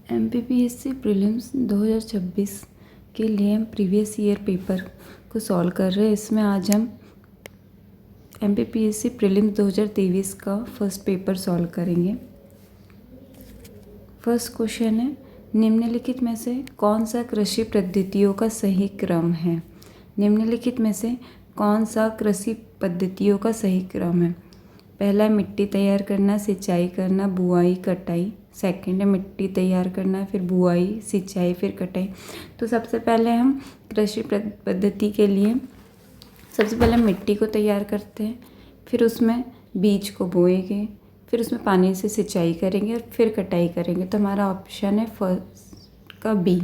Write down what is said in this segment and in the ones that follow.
MPPSC prelims 2026 के लिए हम प्रीवियस ईयर पेपर को सॉल्व कर रहे हैं। इसमें आज हम MPPSC प्रीलिम्स 2023 का फर्स्ट पेपर सॉल्व करेंगे। फर्स्ट क्वेश्चन है, निम्नलिखित में से कौन सा कृषि पद्धतियों का सही क्रम है। निम्नलिखित में से कौन सा कृषि पद्धतियों का सही क्रम है। पहला, मिट्टी तैयार करना, सिंचाई करना, बुआई, कटाई। सेकंड है मिट्टी तैयार करना, फिर बुआई, सिंचाई, फिर कटाई। तो सबसे पहले हम कृषि पद्धति के लिए सबसे पहले मिट्टी को तैयार करते हैं, फिर उसमें बीज को बोएंगे, फिर उसमें पानी से सिंचाई करेंगे और फिर कटाई करेंगे। तो हमारा ऑप्शन है फर्स्ट का बी।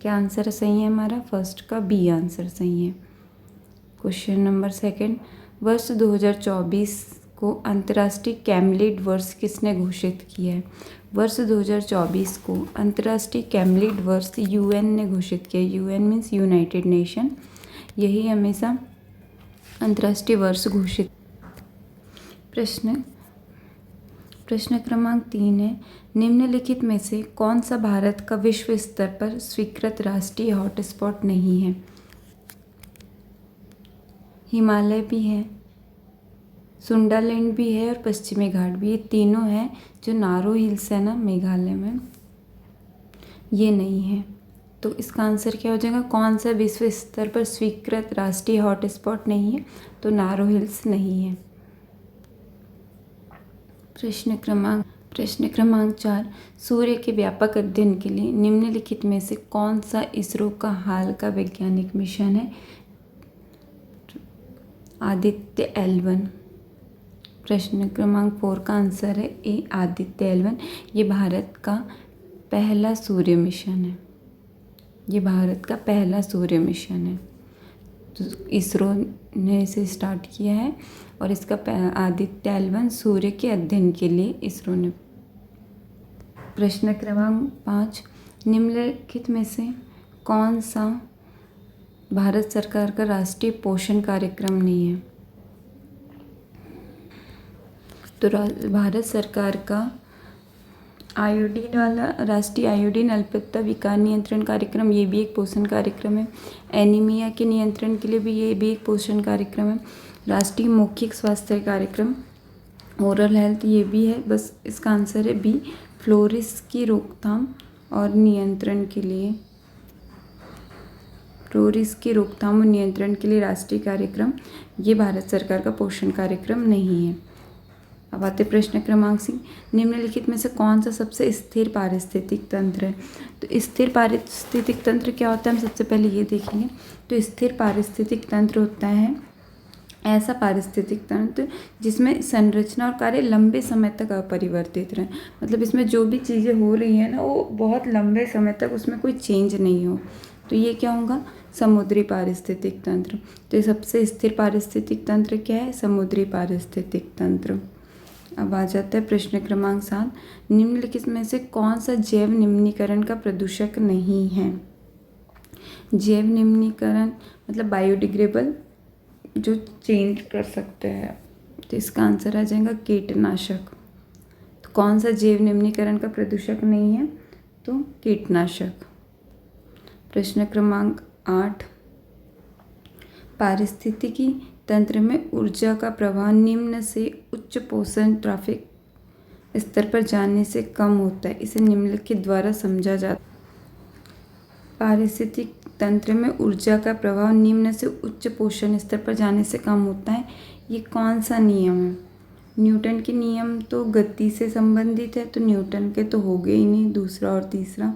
क्या आंसर सही है हमारा? फर्स्ट का बी आंसर सही है। क्वेश्चन नंबर सेकंड, वर्ष 2024 को अंतर्राष्ट्रीय कैमलिड वर्ष किसने घोषित किया है। वर्ष 2024 को अंतर्राष्ट्रीय कैमलिड वर्ष UN ने घोषित किया है। UN means United nation. यही हमेशा अंतर्राष्ट्रीय वर्ष घोषित। प्रश्न क्रमांक 3 है, निम्नलिखित में से कौन सा भारत का विश्व स्तर पर स्वीकृत राष्ट्रीय हॉटस्पॉट नहीं है। हिमालय भी है, सुंडालैंड भी है और पश्चिमी घाट भी। ये तीनों हैं जो नारो हिल्स है ना मेघालय में, ये नहीं है। तो इसका आंसर क्या हो जाएगा? कौन सा विश्व स्तर पर स्वीकृत राष्ट्रीय हॉटस्पॉट नहीं है? तो नारो हिल्स नहीं है। प्रश्न क्रमांक 4, सूर्य के व्यापक अध्ययन के लिए निम्नलिखित में से कौन सा इसरो का हाल का वैज्ञानिक मिशन है। आदित्य L1। प्रश्न क्रमांक 4 का आंसर है ए, आदित्य L1। ये भारत का पहला सूर्य मिशन है। ये भारत का पहला सूर्य मिशन है। तो इसरो ने इसे स्टार्ट किया है और इसका आदित्य L1 सूर्य के अध्ययन के लिए इसरो ने। प्रश्न क्रमांक 5, निम्नलिखित में से कौन सा भारत सरकार का राष्ट्रीय पोषण कार्यक्रम नहीं है। तो भारत सरकार का आयोडीन वाला राष्ट्रीय आयोडीन अल्पत्ता विकार नियंत्रण कार्यक्रम, ये भी एक पोषण कार्यक्रम है। एनीमिया के नियंत्रण के लिए भी ये भी एक पोषण कार्यक्रम है। राष्ट्रीय मौखिक स्वास्थ्य कार्यक्रम, ओरल हेल्थ, ये भी है। बस इसका आंसर है बी, फ्लोरिस की रोकथाम और नियंत्रण के लिए। फ्लोरिस की रोकथाम और नियंत्रण के लिए राष्ट्रीय कार्यक्रम, ये भारत सरकार का पोषण कार्यक्रम नहीं है। अब आते प्रश्न क्रमांक 6, निम्नलिखित में से कौन सा सबसे स्थिर पारिस्थितिक तंत्र है। तो स्थिर पारिस्थितिक तंत्र क्या होता है, हम सबसे पहले ये देखेंगे। तो स्थिर पारिस्थितिक तंत्र होता है ऐसा पारिस्थितिक तंत्र जिसमें संरचना और कार्य लंबे समय तक अपरिवर्तित रहे। मतलब इसमें जो भी चीज़ें हो रही हैं ना, वो बहुत लंबे समय तक उसमें कोई चेंज नहीं हो। तो ये क्या होगा? समुद्री पारिस्थितिक तंत्र। तो ये सबसे स्थिर पारिस्थितिक तंत्र क्या है? समुद्री पारिस्थितिक तंत्र। अब आ जाता है प्रश्न क्रमांक 7, निम्नलिखित में से कौन सा जैव निम्नीकरण का प्रदूषक नहीं है। जैव निम्नीकरण मतलब बायोडिग्रेडेबल, जो चेंज कर सकते हैं। तो इसका आंसर आ जाएगा कीटनाशक। तो कौन सा जैव निम्नीकरण का प्रदूषक नहीं है? तो कीटनाशक। प्रश्न क्रमांक 8, पारिस्थितिकी तंत्र में ऊर्जा का प्रवाह निम्न से उच्च पोषण ट्रैफिक स्तर पर जाने से कम होता है। इसे निम्नलिखित द्वारा समझा जाता है। पारिस्थितिक तंत्र में ऊर्जा का प्रवाह निम्न से उच्च पोषण स्तर पर जाने से कम होता है। ये कौन सा नियम है? न्यूटन के नियम तो गति से संबंधित है, तो न्यूटन के तो हो गए ही नहीं, दूसरा और तीसरा।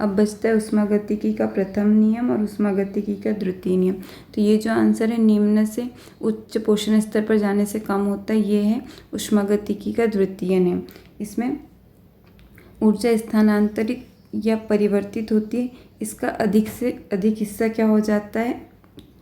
अब बचता है ऊष्मागतिकी का प्रथम नियम और ऊष्मागतिकी का द्वितीय नियम। तो ये जो आंसर है निम्न से उच्च पोषण स्तर पर जाने से कम होता है, ये है ऊष्मागतिकी का द्वितीय नियम। इसमें ऊर्जा स्थानांतरित या परिवर्तित होती है, इसका अधिक से अधिक हिस्सा क्या हो जाता है?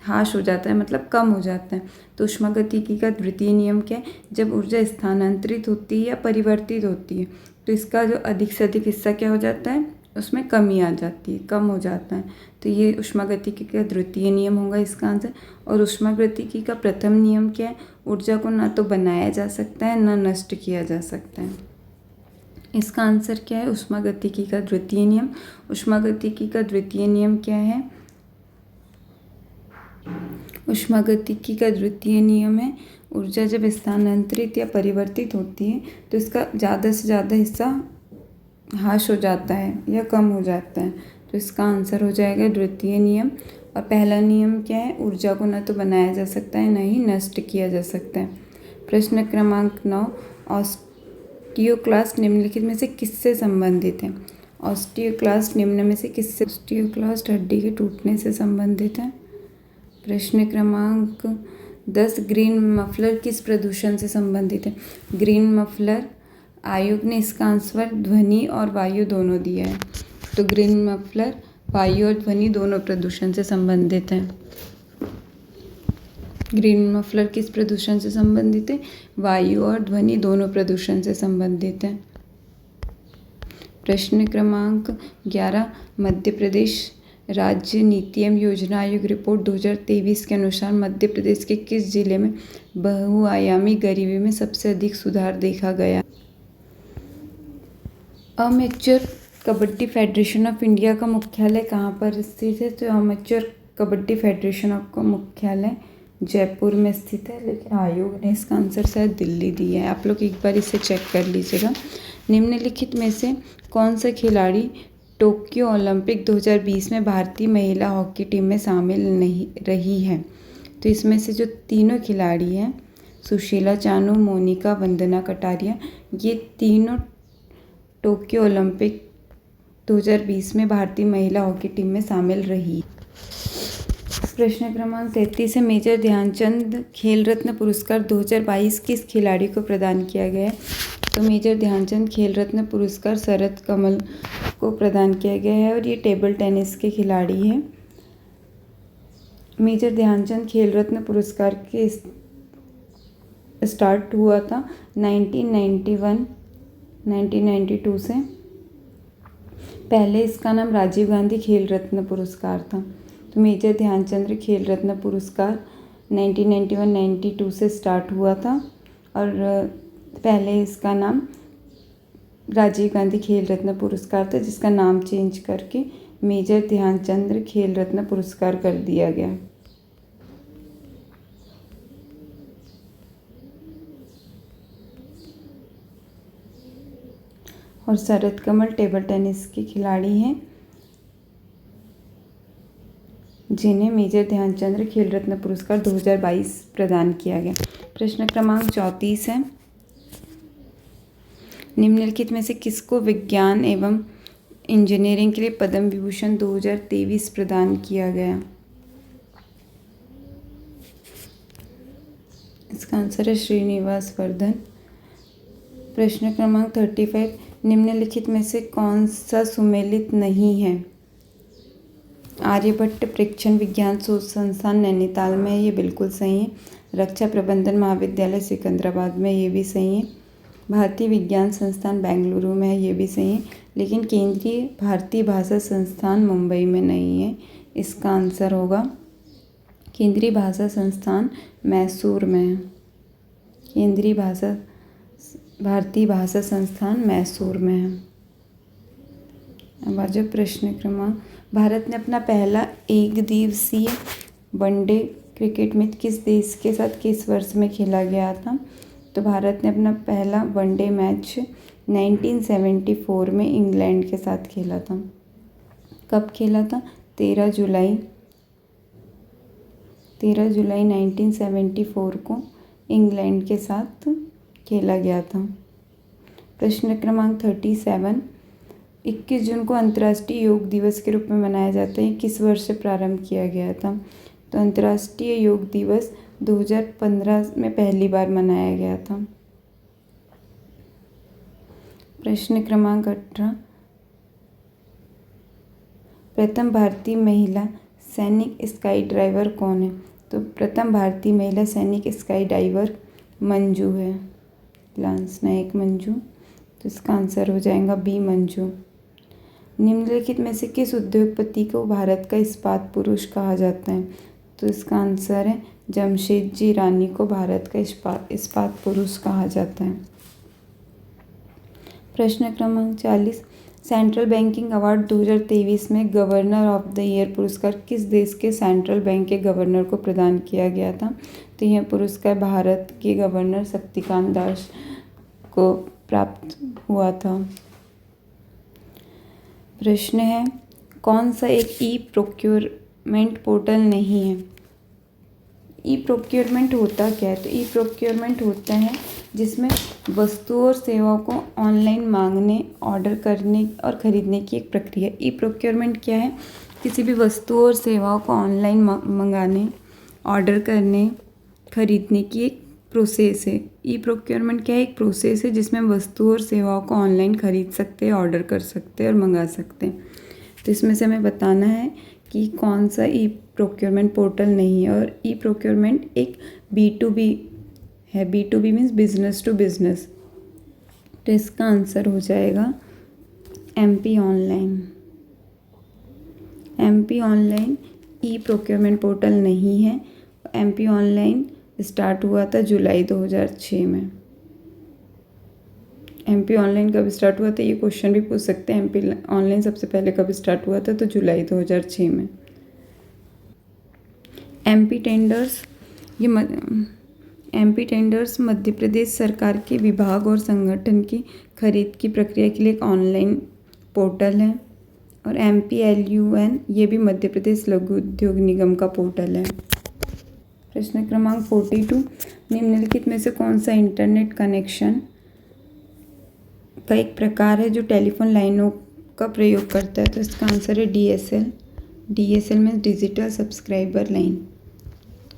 ह्रास हो जाता है, मतलब कम हो जाता है। तो ऊष्मागतिकी का द्वितीय नियम क्या है? जब ऊर्जा स्थानांतरित होती है या परिवर्तित होती है, तो इसका जो अधिक से अधिक हिस्सा क्या हो जाता है? उसमें कमी आ जाती है, कम हो जाता है। तो ये ऊष्मागतिकी का द्वितीय नियम होगा इसका आंसर। और ऊष्मागतिकी का प्रथम नियम क्या है? ऊर्जा को ना तो बनाया जा सकता है ना नष्ट किया जा सकता है। इसका आंसर क्या है? ऊष्मागतिकी का द्वितीय नियम। ऊष्मागतिकी का द्वितीय नियम क्या है? ऊष्मागतिकी का द्वितीय नियम है, ऊर्जा जब स्थानांतरित या परिवर्तित होती है तो इसका ज़्यादा से ज़्यादा हिस्सा ह्रास हो जाता है या कम हो जाता है। तो इसका आंसर हो जाएगा द्वितीय नियम। और पहला नियम क्या है? ऊर्जा को न तो बनाया जा सकता है न ही नष्ट किया जा सकता है। प्रश्न क्रमांक 9, ऑस्टियोक्लास्ट निम्नलिखित में से किससे संबंधित है? ऑस्टियोक्लास्ट निम्न में से किससे? ऑस्टियोक्लास्ट हड्डी के टूटने से संबंधित है। प्रश्न क्रमांक 10, ग्रीन मफलर किस प्रदूषण से संबंधित है? ग्रीन मफलर आयोग ने इसका आंसर ध्वनि और वायु दोनों दिया है। तो ग्रीन मफलर वायु और ध्वनि दोनों प्रदूषण से संबंधित है। ग्रीन मफलर किस प्रदूषण से संबंधित है? वायु और ध्वनि दोनों प्रदूषण से संबंधित है। प्रश्न क्रमांक 11, मध्य प्रदेश राज्य नीति एवं योजना आयोग रिपोर्ट 2023 के अनुसार मध्य प्रदेश के किस जिले में बहुआयामी गरीबी में सबसे अधिक सुधार देखा गया? Amateur kabaddi federation of India का मुख्यालय कहाँ पर स्थित है? तो अमेच्योर कबड्डी फेडरेशन का मुख्यालय जयपुर में स्थित है, लेकिन आयोग ने इसका आंसर शायद दिल्ली दिया है। आप लोग एक बार इसे चेक कर लीजिएगा। निम्नलिखित में से कौन सा खिलाड़ी टोक्यो ओलंपिक 2020 में भारतीय महिला हॉकी टीम में शामिल नहीं रही है? तो इसमें से जो तीनों खिलाड़ी हैं, सुशीला चानू, मोनिका, वंदना कटारिया, ये तीनों टोक्यो ओलंपिक 2020 में भारतीय महिला हॉकी टीम में शामिल रही। प्रश्न क्रमांक 33 है, मेजर ध्यानचंद खेल रत्न पुरस्कार 2022 किस खिलाड़ी को प्रदान किया गया है? तो मेजर ध्यानचंद खेल रत्न पुरस्कार शरद कमल को प्रदान किया गया है और ये टेबल टेनिस के खिलाड़ी हैं। मेजर ध्यानचंद खेल रत्न पुरस्कार के स्टार्ट हुआ था 1992 से। पहले इसका नाम राजीव गांधी खेल रत्न पुरस्कार था। तो मेजर ध्यानचंद खेल रत्न पुरस्कार 1991-92 से स्टार्ट हुआ था और पहले इसका नाम राजीव गांधी खेल रत्न पुरस्कार था, जिसका नाम चेंज करके मेजर ध्यानचंद खेल रत्न पुरस्कार कर दिया गया। और शरद कमल टेबल टेनिस के खिलाड़ी हैं जिन्हें मेजर ध्यानचंद खेल रत्न पुरस्कार 2022 प्रदान किया गया। प्रश्न क्रमांक 34 है, निम्नलिखित में से किसको विज्ञान एवं इंजीनियरिंग के लिए पद्म विभूषण 2023 प्रदान किया गया? इसका आंसर है श्रीनिवास वर्धन। प्रश्न क्रमांक 35, निम्नलिखित में से कौन सा सुमेलित नहीं है? आर्यभट्ट प्रेक्षण विज्ञान शोध संस्थान नैनीताल में है, ये बिल्कुल सही है। रक्षा प्रबंधन महाविद्यालय सिकंदराबाद में, ये भी सही है। भारतीय विज्ञान संस्थान बेंगलुरु में है, ये भी सही है। लेकिन केंद्रीय भारतीय भाषा संस्थान मुंबई में नहीं है। इसका आंसर होगा केंद्रीय भाषा संस्थान मैसूर में है। केंद्रीय भारतीय भाषा संस्थान मैसूर में है। अब आ जाओ प्रश्न क्रमांक, भारत ने अपना पहला एक दिवसीय वनडे क्रिकेट मैच किस देश के साथ किस वर्ष में खेला गया था? तो भारत ने अपना पहला वनडे मैच 1974 में इंग्लैंड के साथ खेला था। कब खेला था? 13 जुलाई 1974 को इंग्लैंड के साथ खेला गया था। प्रश्न क्रमांक 37, 21 जून को अंतर्राष्ट्रीय योग दिवस के रूप में मनाया जाता है, किस वर्ष से प्रारंभ किया गया था? तो अंतर्राष्ट्रीय योग दिवस 2015 में पहली बार मनाया गया था। प्रश्न क्रमांक 18, प्रथम भारतीय महिला सैनिक स्काई ड्राइवर कौन है? तो प्रथम भारतीय महिला सैनिक स्काई डाइवर मंजू है, लांस नायक मंजू। तो इसका आंसर हो जाएगा बी, मंजू। निम्नलिखित में से किस उद्योगपति को भारत का इस्पात पुरुष कहा जाता है? तो इसका आंसर है जमशेदजी रानी को भारत का इस्पात पुरुष कहा जाता है। प्रश्न क्रमांक 40, सेंट्रल बैंकिंग अवार्ड 2023 में गवर्नर ऑफ द ईयर पुरस्कार किस देश के सेंट्रल बैंक के गवर्नर को प्रदान किया गया था? तो यह पुरस्कार भारत के गवर्नर शक्तिकांत दास को प्राप्त हुआ था। प्रश्न है, कौन सा एक ई प्रोक्योरमेंट पोर्टल नहीं है? ई प्रोक्योरमेंट होता क्या है? तो ई प्रोक्योरमेंट होता है जिसमें वस्तुओं और सेवाओं को ऑनलाइन मांगने, ऑर्डर करने और ख़रीदने की एक प्रक्रिया। ई प्रोक्योरमेंट क्या है? किसी भी वस्तुओं और सेवाओं को ऑनलाइन मंगाने, ऑर्डर करने, ख़रीदने की एक प्रोसेस है। ई प्रोक्योरमेंट क्या है? एक प्रोसेस है जिसमें वस्तुओं और सेवाओं को ऑनलाइन ख़रीद सकते हैं, ऑर्डर कर सकते हैं और मंगा सकते हैं। तो इसमें से हमें बताना है कि कौन सा ई प्रोक्योरमेंट पोर्टल नहीं है। और ई प्रोक्योरमेंट एक B2B है। B2B means business to business. तो इसका आंसर हो जाएगा MP online. MP online e procurement portal नहीं है। MP ऑनलाइन स्टार्ट हुआ था जुलाई 2006 में। MP ऑनलाइन कब स्टार्ट हुआ था, ये क्वेश्चन भी पूछ सकते हैं। MP ऑनलाइन सबसे पहले कब स्टार्ट हुआ था? तो जुलाई 2006 में। MP टेंडर्स, ये MP टेंडर्स मध्य प्रदेश सरकार के विभाग और संगठन की खरीद की प्रक्रिया के लिए एक ऑनलाइन पोर्टल है। और MPLUN ये भी मध्य प्रदेश लघु उद्योग निगम का पोर्टल है। प्रश्न क्रमांक 42, निम्नलिखित में से कौन सा इंटरनेट कनेक्शन का एक प्रकार है जो टेलीफोन लाइनों का प्रयोग करता है? तो इसका आंसर है DSL। DSL में डिजिटल सब्सक्राइबर लाइन।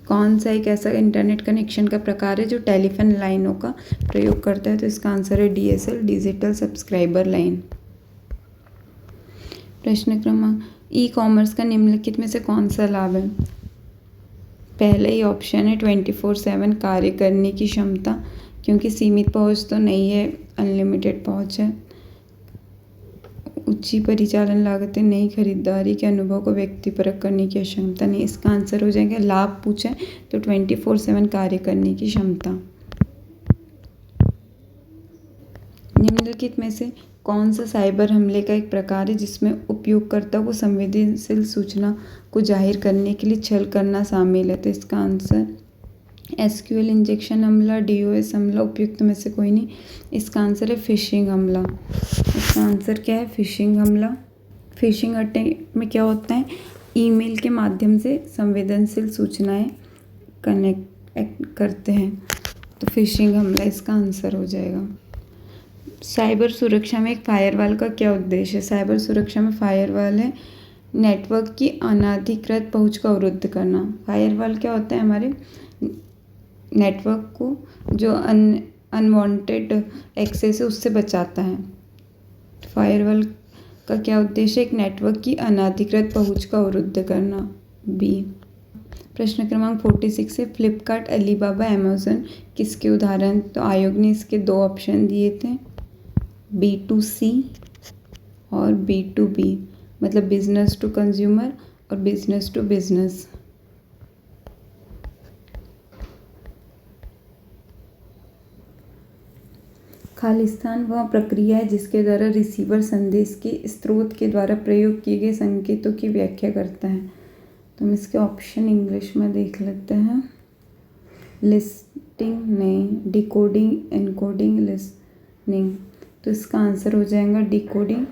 कौन सा एक ऐसा इंटरनेट कनेक्शन का प्रकार है जो टेलीफोन लाइनों का प्रयोग करता है? तो इसका आंसर है DSL, डिजिटल सब्सक्राइबर लाइन। प्रश्न क्रमांक, ई कॉमर्स का निम्नलिखित में से कौन सा लाभ है? पहला ही ऑप्शन है 24/7 कार्य करने की क्षमता, क्योंकि सीमित पहुंच तो नहीं है, अनलिमिटेड पहुंच है। ऊंची परिचालन लागतें, नई खरीदारी के अनुभव को व्यक्तिपरक करने की क्षमता नहीं। इसका आंसर हो जाएगा, लाभ पूछे तो 24/7 कार्य करने की क्षमता। निम्नलिखित में से कौन सा साइबर हमले का एक प्रकार है जिसमें उपयोगकर्ता को संवेदनशील सूचना को जाहिर करने के लिए छल करना शामिल है? तो इसका आंसर SQL इंजेक्शन हमला, DOS हमला, उपयुक्त में से कोई नहीं। इसका आंसर है फिशिंग हमला। इसका आंसर क्या है? फिशिंग हमला। फिशिंग अटैक में क्या होता है? ईमेल के माध्यम से संवेदनशील सूचनाएं कनेक्ट करते हैं, तो फिशिंग हमला इसका आंसर हो जाएगा। साइबर सुरक्षा में एक फायरवॉल का क्या उद्देश्य है? साइबर सुरक्षा में फायरवॉल है नेटवर्क की अनाधिकृत पहुंच का अवरुद्ध करना। फायरवॉल क्या होता है? हमारे नेटवर्क को जो अनवांटेड एक्सेस है उससे बचाता है। फायरवॉल का क्या उद्देश्य है? एक नेटवर्क की अनाधिकृत पहुंच का अवरुद्ध करना। B। प्रश्न क्रमांक 46 है, फ्लिपकार्ट, अलीबाबा, अमेज़न किसके उदाहरण? तो आयोग ने इसके 2 ऑप्शन दिए थे, B2C और B2B, मतलब बिजनेस टू कंज्यूमर और बिजनेस टू बिजनेस। खालिस्तान वह प्रक्रिया है जिसके द्वारा रिसीवर संदेश के स्रोत के द्वारा प्रयोग किए गए संकेतों की व्याख्या करता है। तो हम इसके ऑप्शन इंग्लिश में देख लेते हैं। लिस्टिंग नहीं, डिकोडिंग, एनकोडिंग, लिसनिंग। तो इसका आंसर हो जाएगा डिकोडिंग।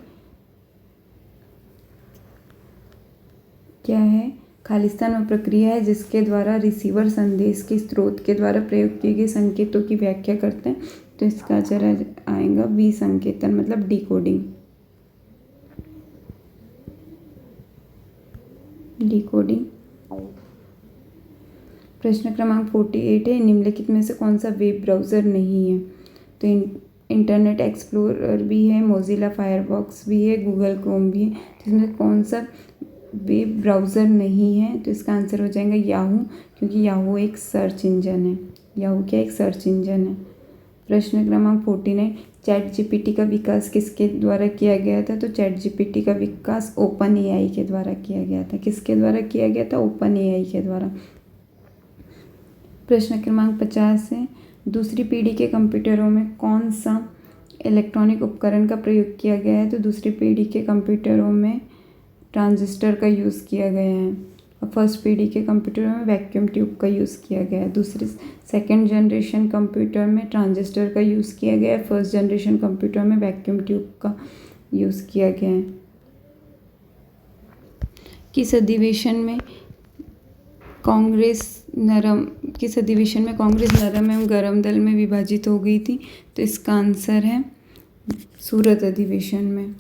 क्या है? खालिस्तान वह प्रक्रिया है जिसके द्वारा रिसीवर संदेश के स्रोत के द्वारा प्रयोग किए गए संकेतों की व्याख्या करते हैं। तो इसका आंसर आएगा B, संकेतन, मतलब डिकोडिंग। डिकोडिंग। प्रश्न क्रमांक 48 है, निम्नलिखित में से कौन सा वेब ब्राउज़र नहीं है? तो इंटरनेट एक्सप्लोरर भी है, मोजिला फायरफॉक्स भी है, गूगल क्रोम भी है। तो इसमें कौन सा वेब ब्राउज़र नहीं है? तो इसका आंसर हो जाएगा याहू, क्योंकि याहू एक सर्च इंजन है। याहू क्या एक सर्च इंजन है। प्रश्न क्रमांक 49, ChatGPT का विकास किसके द्वारा किया गया था? तो ChatGPT का विकास OpenAI के द्वारा किया गया था। किसके द्वारा किया गया था? OpenAI के द्वारा। प्रश्न क्रमांक 50 है, दूसरी पीढ़ी के कंप्यूटरों में कौन सा इलेक्ट्रॉनिक उपकरण का प्रयोग किया गया है, तो दूसरी पीढ़ी के कंप्यूटरों में ट्रांजिस्टर का यूज़ किया गया है और फर्स्ट पीढ़ी के कंप्यूटरों में वैक्यूम ट्यूब का यूज़ किया गया है। दूसरे सेकंड जनरेशन कंप्यूटर में ट्रांजिस्टर का यूज़ किया गया है, फर्स्ट जनरेशन कंप्यूटर में वैक्यूम ट्यूब का यूज़ किया गया है। किस अधिवेशन में कांग्रेस नरम एवं गरम दल में विभाजित हो गई थी? तो इसका आंसर है सूरत अधिवेशन में।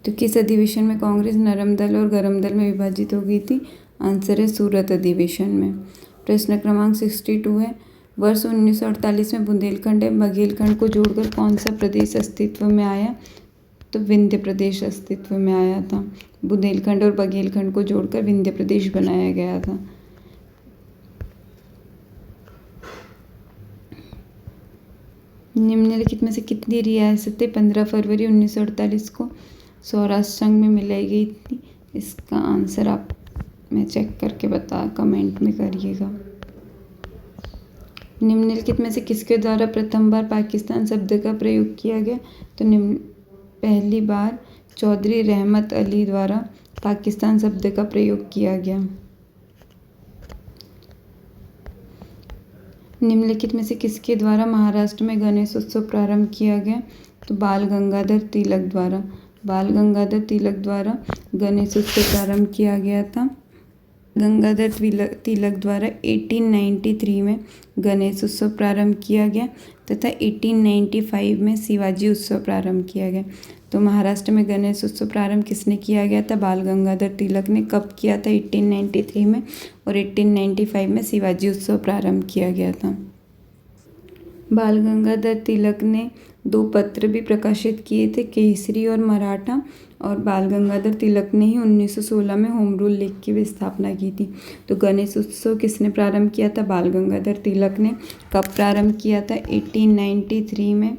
तो किस अधिवेशन में कांग्रेस नरम दल और गरम दल में विभाजित हो गई थी? आंसर है सूरत अधिवेशन में। प्रश्न क्रमांक 62 है, वर्ष 1948 में बुंदेलखंड एवं बघेलखंड को जोड़कर कौन सा प्रदेश अस्तित्व में आया? तो विंध्य प्रदेश अस्तित्व में आया था। बुंदेलखंड और बघेलखंड को जोड़कर विंध्य प्रदेश बनाया गया था। निम्नलिखित में से कितनी रियासतें 15 फरवरी 1948 को सौराष्ट्र संघ में मिलाई गई थी? इसका आंसर आप मैं चेक करके कमेंट में करिएगा। निम्नलिखित में से किसके द्वारा प्रथम बार पाकिस्तान शब्द का प्रयोग किया गया? तो पहली बार चौधरी रहमत अली द्वारा पाकिस्तान शब्द का प्रयोग किया गया। निम्नलिखित में से किसके द्वारा महाराष्ट्र में गणेश उत्सव प्रारंभ किया गया? तो बाल गंगाधर तिलक द्वारा गणेश उत्सव प्रारंभ किया गया था। गंगाधर तिलक द्वारा 1893 में गणेश उत्सव प्रारंभ किया गया तथा 1895 में शिवाजी उत्सव प्रारंभ किया गया। तो महाराष्ट्र में गणेश उत्सव प्रारंभ किसने किया गया था? बाल गंगाधर तिलक ने। कब किया था? 1893 में। और 1895 में शिवाजी उत्सव प्रारंभ किया गया था। बाल गंगाधर तिलक ने 2 पत्र भी प्रकाशित किए थे, केसरी और मराठा, और बाल गंगाधर तिलक ने ही 1916 में होम रूल लीग की भी स्थापना की थी। तो गणेश उत्सव किसने प्रारंभ किया था? बाल गंगाधर तिलक ने। कब प्रारंभ किया था? 1893 में।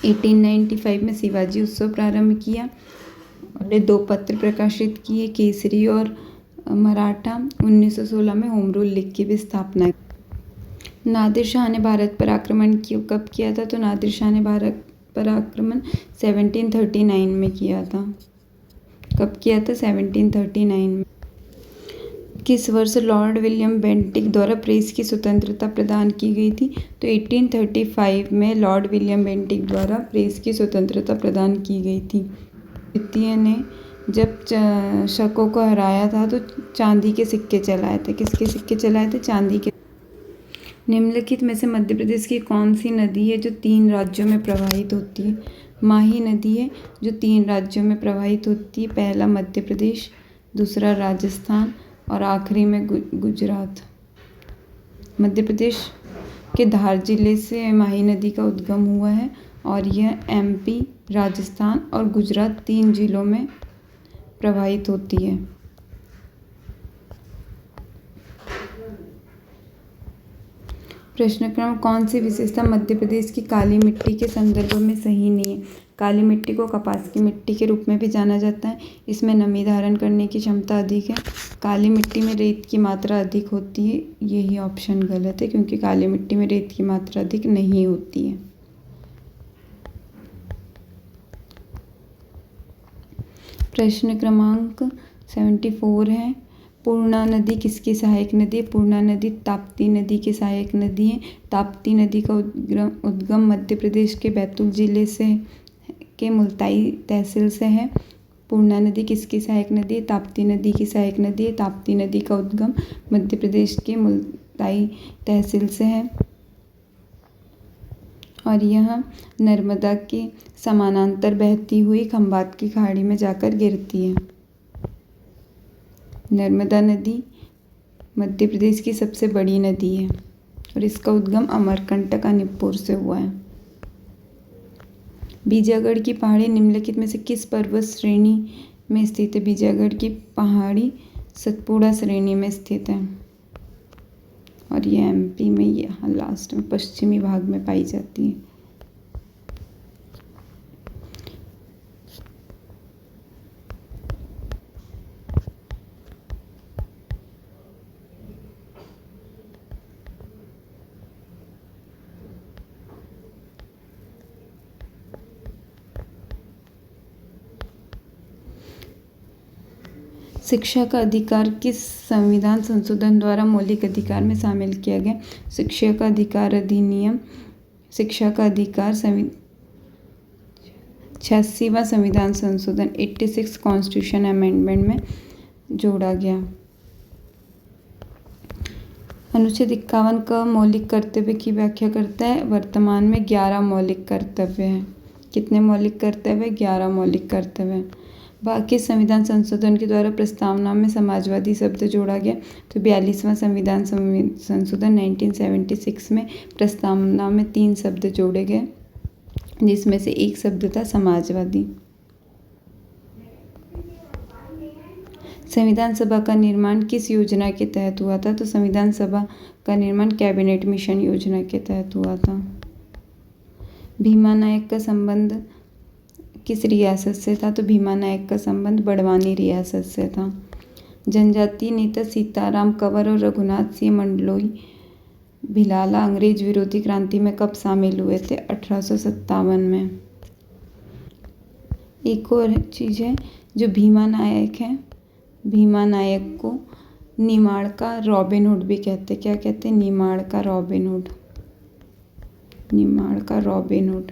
1895 में शिवाजी उत्सव प्रारंभ किया और 2 पत्र प्रकाशित किए, केसरी और मराठा। 1916 में होम रूल लीग की भी स्थापना। नादिर शाह ने भारत पर आक्रमण कब किया था? तो नादिर शाह ने भारत पर आक्रमण 1739 में किया था। कब किया था? 1739 में। किस वर्ष लॉर्ड विलियम बेंटिक द्वारा प्रेस की स्वतंत्रता प्रदान की गई थी? तो 1835 में लॉर्ड विलियम बेंटिक द्वारा प्रेस की स्वतंत्रता प्रदान की गई थी। द्वितीय ने जब शकों को हराया था तो चांदी के सिक्के चलाए थे। किसके सिक्के चलाए थे? चांदी के। निम्नलिखित में से मध्य प्रदेश की कौन सी नदी है जो 3 राज्यों में प्रवाहित होती है? माही नदी है जो 3 राज्यों में प्रवाहित होती है। पहला मध्य प्रदेश, दूसरा राजस्थान और आखिरी में गुजरात। मध्य प्रदेश के धार जिले से माही नदी का उद्गम हुआ है और यह MP, राजस्थान और गुजरात 3 जिलों में प्रवाहित होती है। प्रश्न क्रम कौन सी विशेषता मध्य प्रदेश की काली मिट्टी के संदर्भ में सही नहीं है? काली मिट्टी को कपास की मिट्टी के रूप में भी जाना जाता है। इसमें नमी धारण करने की क्षमता अधिक है। काली मिट्टी में रेत की मात्रा अधिक होती है। यही ऑप्शन गलत है क्योंकि काली मिट्टी में रेत की मात्रा अधिक नहीं होती है। प्रश्न क्रमांक 74 है, पूर्णा नदी किसकी सहायक नदी है? पूर्णा नदी ताप्ती नदी की सहायक नदी है। ताप्ती नदी का उद्गम मध्य प्रदेश के बैतूल जिले से के मुल्ताई तहसील से है। पूर्णा नदी किसकी सहायक नदी है? ताप्ती नदी की सहायक नदी है। ताप्ती नदी का उद्गम मध्य प्रदेश के मुल्ताई तहसील से है और यह नर्मदा के समानांतर बहती हुई खंभात की खाड़ी में जाकर गिरती है। नर्मदा नदी मध्य प्रदेश की सबसे बड़ी नदी है और इसका उद्गम अमरकंटक अनिपुर से हुआ है। बीजागढ़ की पहाड़ी निम्नलिखित में से किस पर्वत श्रेणी में स्थित है? बीजागढ़ की पहाड़ी सतपुड़ा श्रेणी में स्थित है और यह MP में यहाँ लास्ट में पश्चिमी भाग में पाई जाती है। शिक्षा का अधिकार किस संविधान संशोधन द्वारा मौलिक अधिकार में शामिल किया गया? शिक्षा का अधिकार अधिनियम। शिक्षा का अधिकार 86वां संविधान संशोधन 86 कॉन्स्टिट्यूशन अमेंडमेंट में जोड़ा गया। अनुच्छेद 51 का मौलिक कर्तव्य की व्याख्या करता है। वर्तमान में 11 मौलिक कर्तव्य हैं। कितने मौलिक कर्तव्य? 11 मौलिक कर्तव्य। बाकी संविधान संशोधन के द्वारा प्रस्तावना में समाजवादी शब्द जोड़ा गया। तो 42वां संविधान संशोधन 1976 में प्रस्तावना में 3 शब्द जोड़े गए, जिसमें से एक शब्द था समाजवादी। संविधान सभा का निर्माण किस योजना के तहत हुआ था? तो संविधान सभा का निर्माण कैबिनेट मिशन योजना के तहत हुआ था। भीमा नायक का संबंध किस रियासत से था? तो भीमा नायक का संबंध बड़वानी रियासत से था। जनजातीय नेता सीताराम कंवर और रघुनाथ सिंह मंडलोई भिलाला अंग्रेज विरोधी क्रांति में कब शामिल हुए थे? 1857 में। एक और चीज़ है, जो भीमा नायक है, भीमा नायक को निमाड़ का रॉबिन हुड भी कहते। क्या कहते हैं? निमाड़ का रॉबिन हुड। निमाड़ का रॉबिन हुड।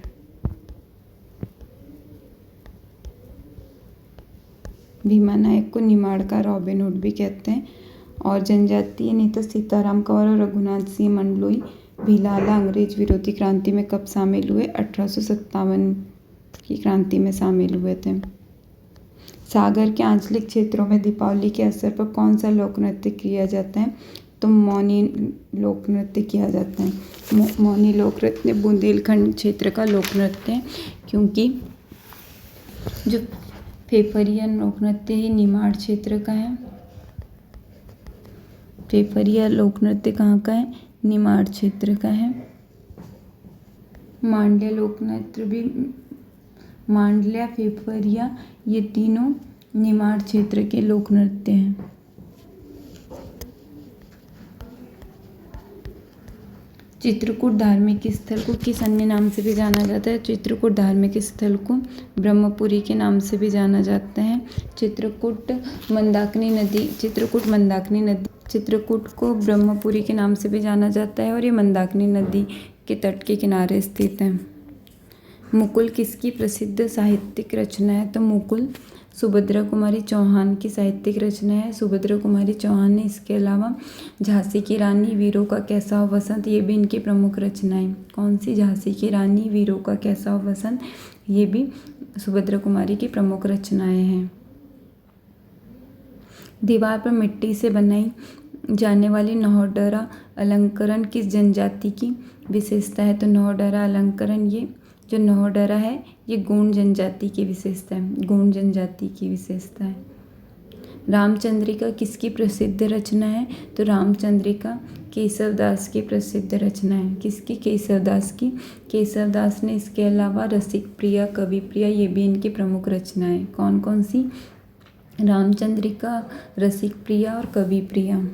भीमा नायक को निमाड़ का रॉबिन हुड भी कहते हैं। और जनजातीय नेता सीताराम कंवर और रघुनाथ सिंह मंडलोई भिलाला अंग्रेज विरोधी क्रांति में कब शामिल हुए? 1857 की क्रांति में शामिल हुए थे। सागर के आंचलिक क्षेत्रों में दीपावली के अवसर पर कौन सा लोक नृत्य किया जाता है? तो मौनी लोक नृत्य किया जाता है। मौनी लोक नृत्य बुंदेलखंड क्षेत्र का लोक नृत्य है, क्योंकि जो फेफरिया लोक नृत्य ही निमाड़ क्षेत्र का है। फेफरिया लोक नृत्य कहाँ का है? निमाड़ क्षेत्र का है। मांडलिया लोक नृत्य भी, मांडलिया, फेफरिया, ये तीनों निमाड़ क्षेत्र के लोक नृत्य हैं। चित्रकूट धार्मिक स्थल को किस अन्य नाम से भी जाना जाता है? चित्रकूट धार्मिक स्थल को ब्रह्मपुरी के नाम से भी जाना जाता है। चित्रकूट मंदाकिनी नदी, चित्रकूट को ब्रह्मपुरी के नाम से भी जाना जाता है और ये मंदाकिनी नदी के तट के किनारे स्थित है। मुकुल किसकी प्रसिद्ध साहित्यिक रचना है? तो मुकुल सुभद्रा कुमारी चौहान की साहित्यिक रचना है। सुभद्रा कुमारी चौहान ने इसके अलावा झांसी की रानी, वीरों का कैसा हो वसंत, ये भी इनकी प्रमुख रचनाएं। कौन सी? झांसी की रानी, वीरों का कैसा हो वसंत, ये भी सुभद्रा कुमारी की प्रमुख रचनाएं हैं। दीवार पर मिट्टी से बनाई जाने वाली नौहडरा अलंकरण किस जनजाति की विशेषता है? तो नौहडरा अलंकरण, ये जो नौहडरा है, ये गोंड जनजाति की विशेषता है। गोंड जनजाति की विशेषता है। रामचंद्रिका किसकी प्रसिद्ध रचना है? तो रामचंद्रिका केशवदास की प्रसिद्ध रचना है। किसकी? केशवदास की। केशवदास ने इसके अलावा रसिक प्रिया, कवि प्रिया, ये भी इनकी प्रमुख रचनाएं। कौन कौन सी? रामचंद्रिका, रसिक प्रिया और कवि प्रिया।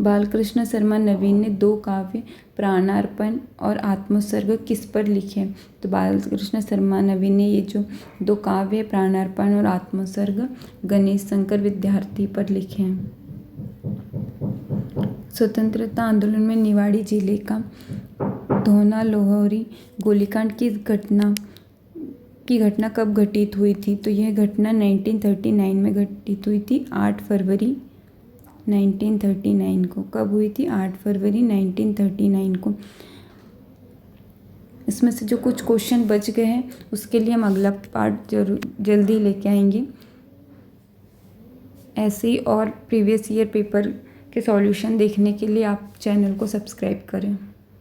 बालकृष्ण शर्मा नवीन ने 2 काव्य प्राणार्पण और आत्मोत्सर्ग किस पर लिखे? तो बालकृष्ण शर्मा नवीन ने ये जो 2 काव्य प्राणार्पण और आत्मोत्सर्ग गणेश शंकर विद्यार्थी पर लिखे हैं। स्वतंत्रता आंदोलन में निवाड़ी जिले का धौना लोहरी गोलीकांड की घटना कब घटित हुई थी? तो यह घटना 1939 में घटित हुई थी, 8 फरवरी 1939 को। कब हुई थी? 8 फरवरी 1939 को। इसमें से जो कुछ क्वेश्चन बच गए हैं उसके लिए हम अगला पार्ट जल्दी लेके आएंगे। ऐसे ही और प्रीवियस ईयर पेपर के सॉल्यूशन देखने के लिए आप चैनल को सब्सक्राइब करें।